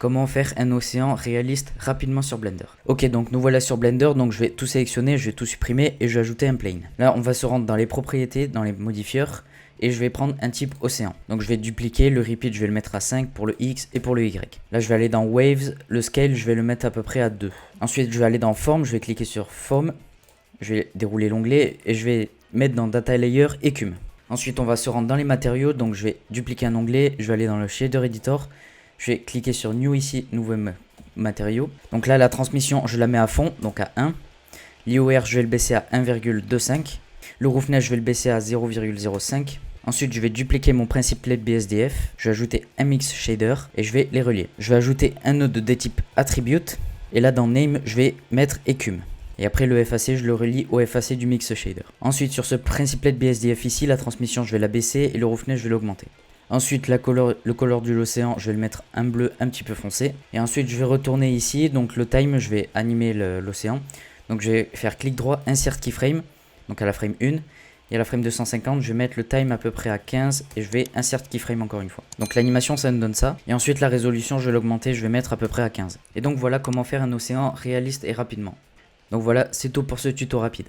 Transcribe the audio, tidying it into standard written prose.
comment faire un océan réaliste rapidement sur Blender. Ok, donc nous voilà sur Blender, donc je vais tout sélectionner, je vais tout supprimer et je vais ajouter un plane. Là on va se rendre dans les propriétés, dans les modifieurs, et je vais prendre un type océan. Donc je vais dupliquer, le repeat je vais le mettre à 5 pour le X et pour le Y. Là je vais aller dans Waves, le scale je vais le mettre à peu près à 2. Ensuite je vais aller dans Form, je vais cliquer sur Form, je vais dérouler l'onglet et je vais mettre dans Data Layer Ecume. Ensuite on va se rendre dans les matériaux, donc je vais dupliquer un onglet, je vais aller dans le Shader Editor, je vais cliquer sur New ici, nouveau matériau. Donc là la transmission je la mets à fond, donc à 1. L'IOR je vais le baisser à 1,25. Le roughness je vais le baisser à 0,05. Ensuite je vais dupliquer mon principe LED BSDF, je vais ajouter un mix shader et je vais les relier. Je vais ajouter un node de type attribute et là dans name je vais mettre ecume. Et après le FAC je le relie au FAC du mix shader. Ensuite sur ce principe LED BSDF ici, la transmission je vais la baisser et le roughness je vais l'augmenter. Ensuite le color de l'océan je vais le mettre un bleu un petit peu foncé. Et ensuite je vais retourner ici, donc le time je vais animer l'océan. Donc je vais faire clic droit, insert keyframe, donc à la frame 1. Et à la frame 250, je vais mettre le time à peu près à 15 et je vais insert keyframe encore une fois. Donc l'animation ça nous donne ça. Et ensuite la résolution je vais l'augmenter, je vais mettre à peu près à 15. Et donc voilà comment faire un océan réaliste et rapidement. Donc voilà, c'est tout pour ce tuto rapide.